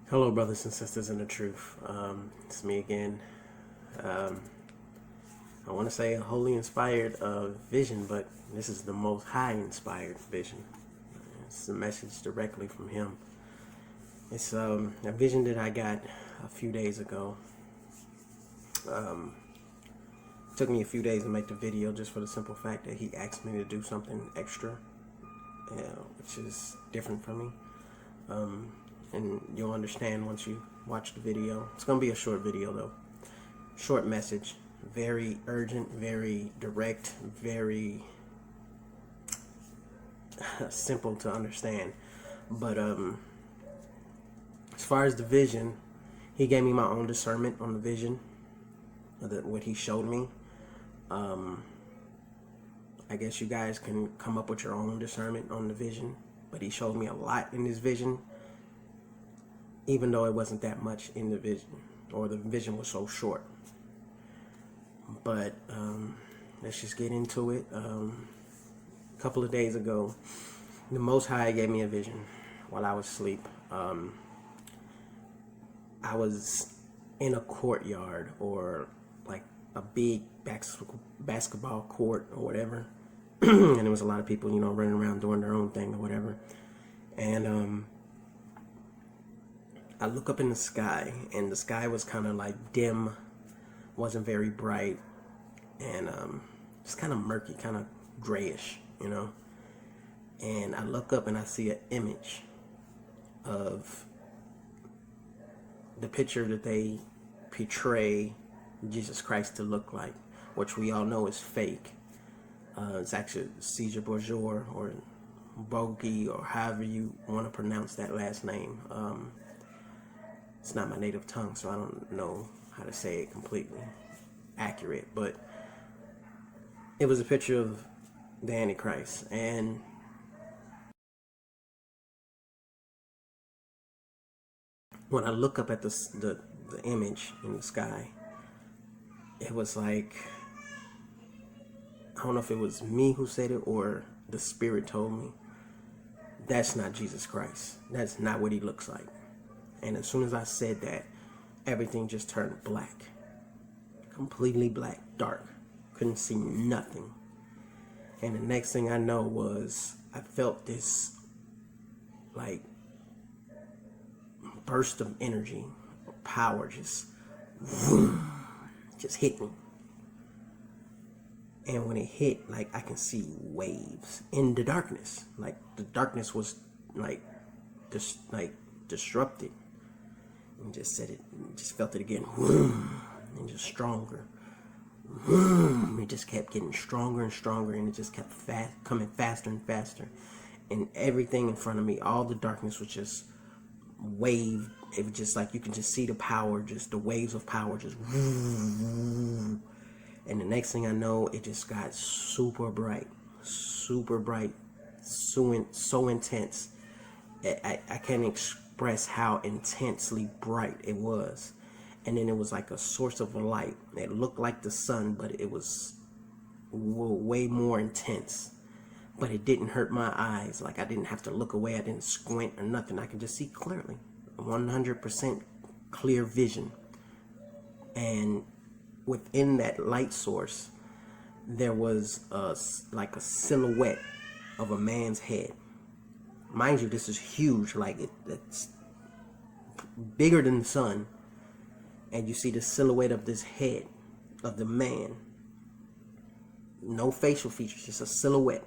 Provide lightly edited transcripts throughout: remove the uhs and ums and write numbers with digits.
Hello, brothers and sisters in the truth. It's me again. I want to say a holy inspired vision, but this is the most high inspired vision. It's a message directly from him. It's a vision that I got a few days ago. It took me a few days to make the video just for the simple fact that he asked me to do something extra, which is different from me. And you'll understand once you watch the video. It's going to be a short video though. Short message. Very urgent, very direct, very simple to understand. But as far as the vision, he gave me my own discernment on the vision, what he showed me. I guess you guys can come up with your own discernment on the vision, but he showed me a lot in this vision, even though it wasn't that much in the vision, or the vision was so short. But let's just get into it. A couple of days ago, the Most High gave me a vision while I was asleep. I was in a courtyard, or like a big basketball court or whatever, and there was a lot of people, running around doing their own thing or whatever. And I look up in the sky, and the sky was kind of like dim, wasn't very bright, and it's kind of murky, kind of grayish, And I look up and I see an image of the picture that they portray Jesus Christ to look like, which we all know is fake. It's actually Caesar Borgia or Bogi, or however you want to pronounce that last name. It's not my native tongue, so I don't know how to say it completely accurate, but it was a picture of the Antichrist. And when I look up at the image in the sky, it was like, I don't know if it was me who said it or the Spirit told me, that's not Jesus Christ. That's not what he looks like. And as soon as I said that, everything just turned black. Completely black, dark. Couldn't see nothing. And the next thing I know was, I felt this like burst of energy, power, just hit me. And when it hit, like, I can see waves in the darkness. Like, the darkness was like disrupted. And just said it, just felt it again, and just stronger. It just kept getting stronger and stronger, and it just kept coming faster and faster. And everything in front of me, all the darkness was just wave. It was just like, you can just see the power, just the waves of power, just. And the next thing I know, it just got super bright, so intense. I can't express how intensely bright it was. And then it was like a source of light. It looked like the sun, but it was way more intense. But it didn't hurt my eyes. Like, I didn't have to look away. I didn't squint or nothing. I could just see clearly. 100% clear vision. And within that light source, there was like a silhouette of a man's head. Mind you, this is huge. Like, it's bigger than the sun. And you see the silhouette of this head of the man. No facial features, just a silhouette.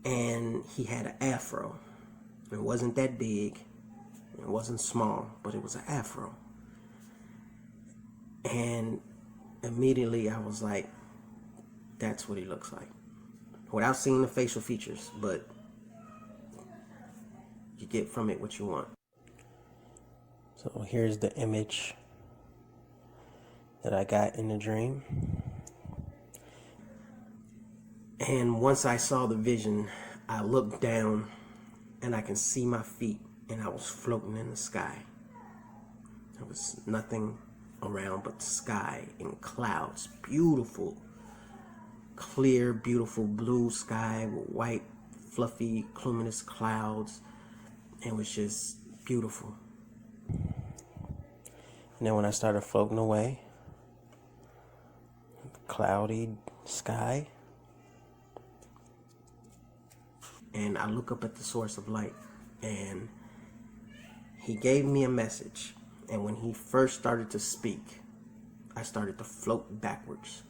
And he had an afro. It wasn't that big. It wasn't small, but it was an afro. And immediately I was like, that's what he looks like. Without seeing the facial features, but you get from it what you want. So here's the image that I got in the dream. And once I saw the vision, I looked down and I can see my feet, and I was floating in the sky. There was nothing around but the sky and clouds. Beautiful, clear, beautiful blue sky with white, fluffy, luminous clouds. It was just beautiful. And then when I started floating away, cloudy sky, and I look up at the source of light, and he gave me a message. And when he first started to speak, I started to float backwards.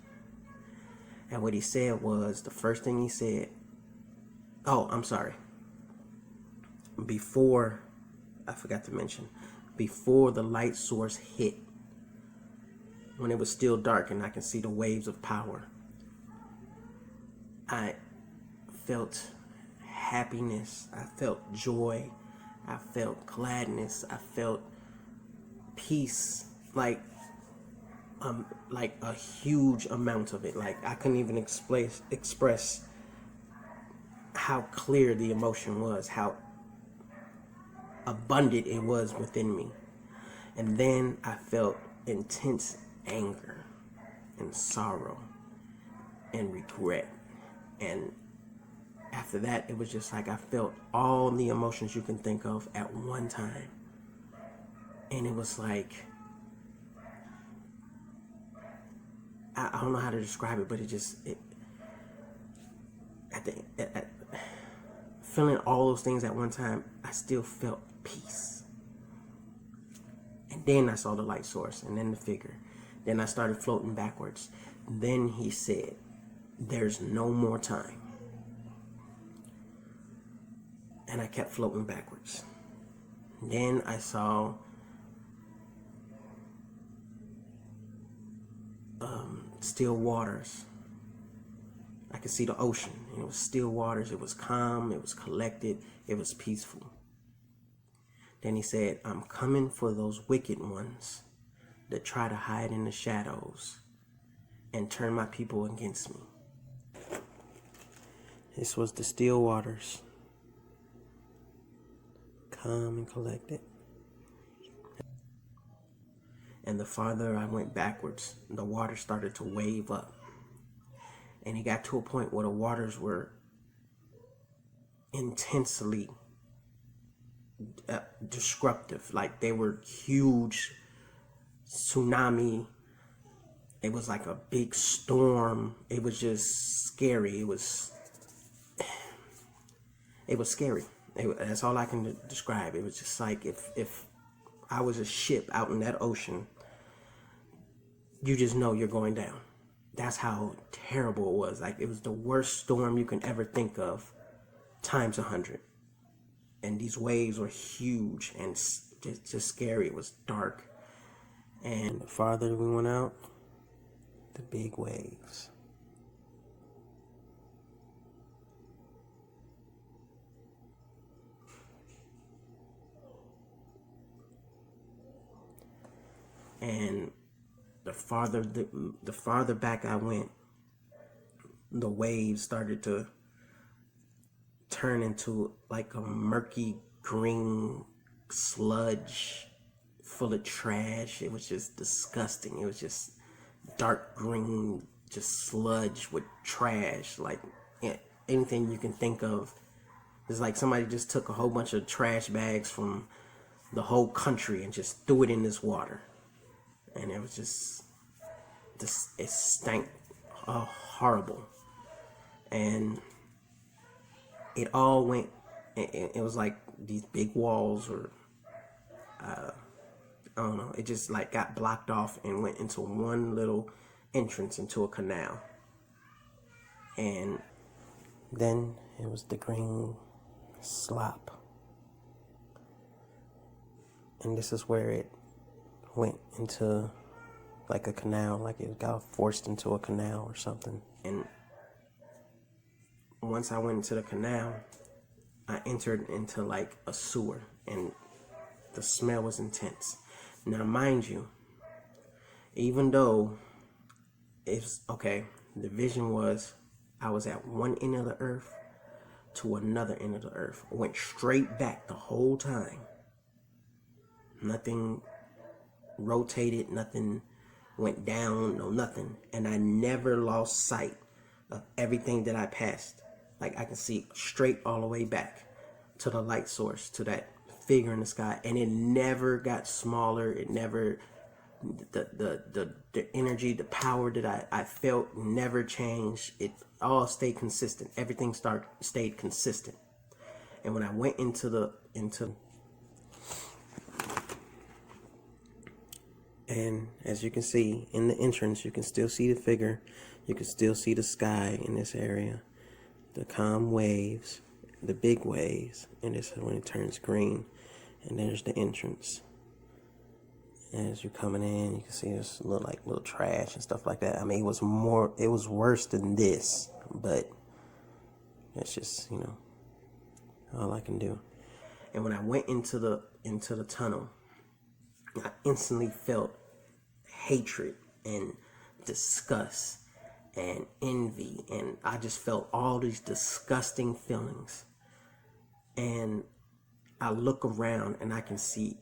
And what he said was, the first thing he said, before, I forgot to mention, before the light source hit, when it was still dark and I can see the waves of power, I felt happiness, I felt joy, I felt gladness, I felt peace, like a huge amount of it. Like I couldn't even express how clear the emotion was, how abundant it was within me. And then I felt intense anger and sorrow and regret. And after that, it was just like I felt all the emotions you can think of at one time. And it was like, I don't know how to describe it, but feeling all those things at one time, I still felt peace. And then I saw the light source, and then the figure. Then I started floating backwards. Then he said, "There's no more time." And I kept floating backwards. Then I saw still waters. I could see the ocean. It was still waters. It was calm. It was collected. It was peaceful. Then he said, "I'm coming for those wicked ones that try to hide in the shadows and turn my people against me." This was the still waters. Calm and collected. And the farther I went backwards, the water started to wave up. And it got to a point where the waters were intensely disruptive. Like they were huge tsunami. It was like a big storm. It was just scary. It was scary. That's all I can describe. It was just like if I was a ship out in that ocean, you just know you're going down. That's how terrible it was. Like it was the worst storm you can ever think of, times 100. And these waves were huge and just scary. It was dark. And the farther we went out, the big waves. And the farther back I went, the waves started to turn into like a murky green sludge full of trash. It was just disgusting. It was just dark green, just sludge with trash, like anything you can think of. It's like somebody just took a whole bunch of trash bags from the whole country and just threw it in this water. And it was just it stank horrible. And it all went, it was like these big walls, or I don't know, it just like got blocked off and went into one little entrance into a canal. And then it was the green slop. And this is where it went into like a canal, like it got forced into a canal or something. And once I went into the canal, I entered into like a sewer, and the smell was intense. Now, mind you, even though it's okay, the vision was I was at one end of the earth to another end of the earth. I went straight back the whole time. Nothing rotated, nothing went down, no nothing. And I never lost sight of everything that I passed. Like I can see straight all the way back to the light source, to that figure in the sky, and it never got smaller. It never, the energy, the power that I felt never changed. It all stayed consistent. Everything stayed consistent. And when I went into and as you can see in the entrance, you can still see the figure. You can still see the sky in this area, the calm waves, the big waves, and this is when it turns green. And there's the entrance. And as you're coming in, you can see this little trash and stuff like that. I mean, it was worse than this, but that's just, all I can do. And when I went into the tunnel, I instantly felt hatred and disgust and envy, and I just felt all these disgusting feelings. And I look around and I can see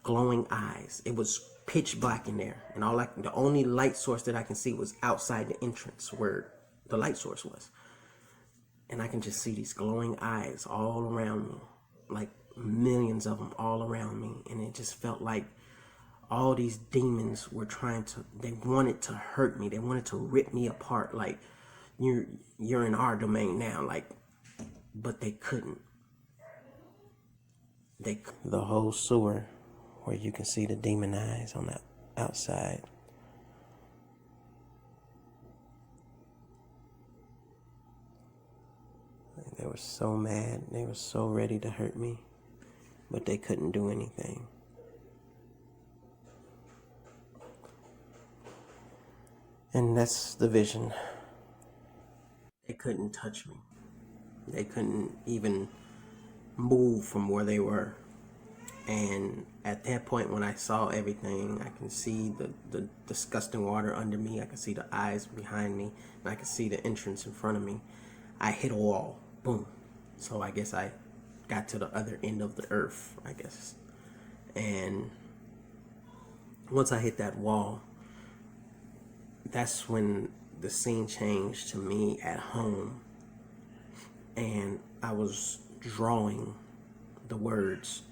glowing eyes. It was pitch black in there, and the only light source that I can see was outside the entrance where the light source was. And I can just see these glowing eyes all around me, like millions of them all around me. And it just felt like all these demons were they wanted to hurt me. They wanted to rip me apart. Like, you're in our domain now. Like, but they couldn't. The whole sewer where you can see the demon eyes on the outside. They were so mad. They were so ready to hurt me, but they couldn't do anything. And that's the vision. They couldn't touch me. They couldn't even move from where they were. And at that point, when I saw everything, I can see the disgusting water under me. I can see the eyes behind me, and I can see the entrance in front of me. I hit a wall. Boom. So I guess I got to the other end of the earth, I guess. And once I hit that wall, that's when the scene changed to me at home. And I was drawing the words,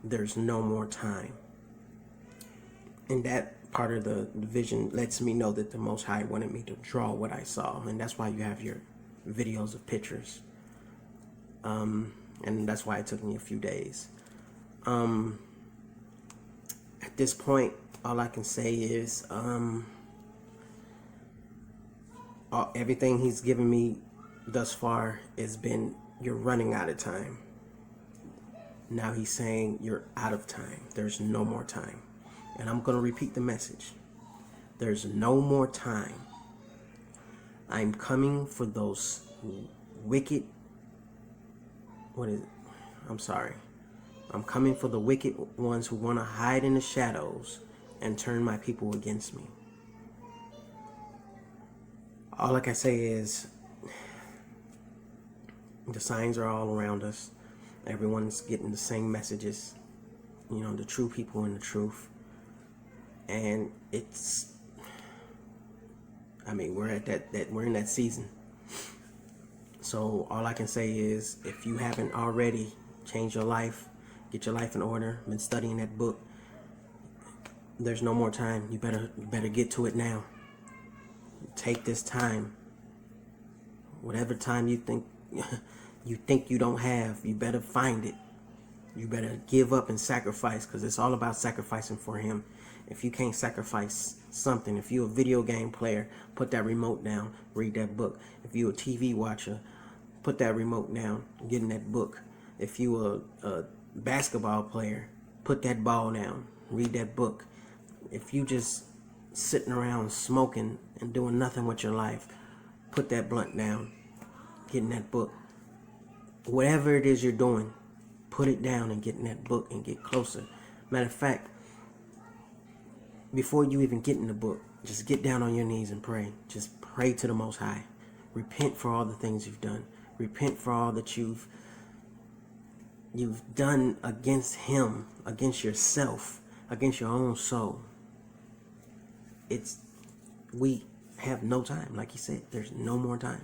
"There's no more time." And that part of the vision lets me know that the Most High wanted me to draw what I saw. And that's why you have your videos of pictures. And that's why it took me a few days. At this point, all I can say is everything he's given me thus far has been, you're running out of time. Now he's saying you're out of time. There's no more time. And I'm going to repeat the message. There's no more time. I'm coming for those wicked, I'm coming for the wicked ones who want to hide in the shadows and turn my people against me. All I can say is the signs are all around us. Everyone's getting the same messages, the true people in the truth. And we're at we're in that season. So all I can say is, if you haven't already changed your life, get your life in order, been studying that book, there's no more time. You better get to it now. Take this time. Whatever time you think you don't have, you better find it. You better give up and sacrifice, because it's all about sacrificing for him. If you can't sacrifice something, if you're a video game player, put that remote down, read that book. If you're a TV watcher, put that remote down, get in that book. If you're a basketball player, put that ball down, read that book. If you just sitting around smoking and doing nothing with your life, put that blunt down, get in that book. Whatever it is you're doing, put it down and get in that book and get closer. Matter of fact, before you even get in the book, just get down on your knees and pray. Just pray to the Most High. Repent for all the things you've done. Repent for all that you've done against him, against yourself, against your own soul. We have no time. Like he said, there's no more time.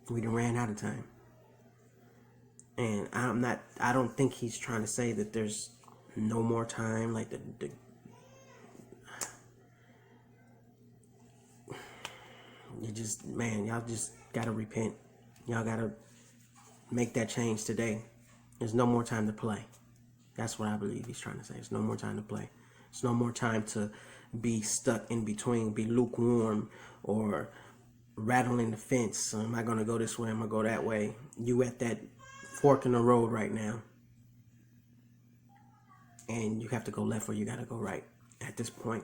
We done ran out of time. And I don't think he's trying to say that there's no more time. Like y'all just gotta repent. Y'all gotta make that change today. There's no more time to play. That's what I believe he's trying to say. There's no more time to play. There's no more time to be stuck in between, be lukewarm, or rattling the fence. Am I going to go this way? Am I going to go that way? You at that fork in the road right now. And you have to go left or you got to go right at this point.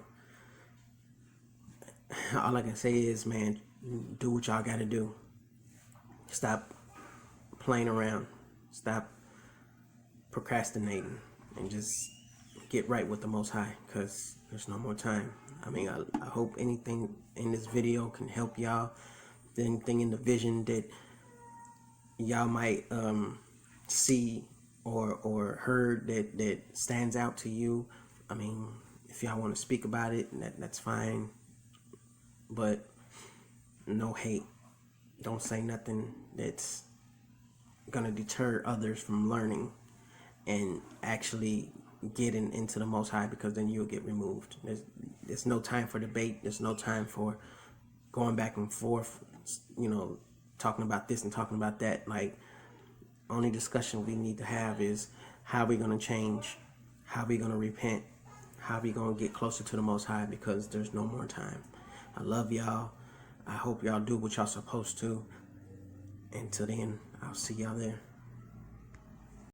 All I can say is, man, do what y'all got to do. Stop playing around. Stop procrastinating and just get right with the Most High, because there's no more time. I mean, I hope anything in this video can help y'all. Anything in the vision that y'all might see or heard that stands out to you. I mean, if y'all want to speak about it, that's fine. But no hate. Don't say nothing that's gonna deter others from learning and actually getting into the Most High, because then you'll get removed. There's no time for debate. There's no time for going back and forth, talking about this and talking about that. Like, only discussion we need to have is how we going to change, how we going to repent, how we going to get closer to the Most High, because there's no more time. I love y'all. I hope y'all do what y'all supposed to. Until then, I'll see y'all there.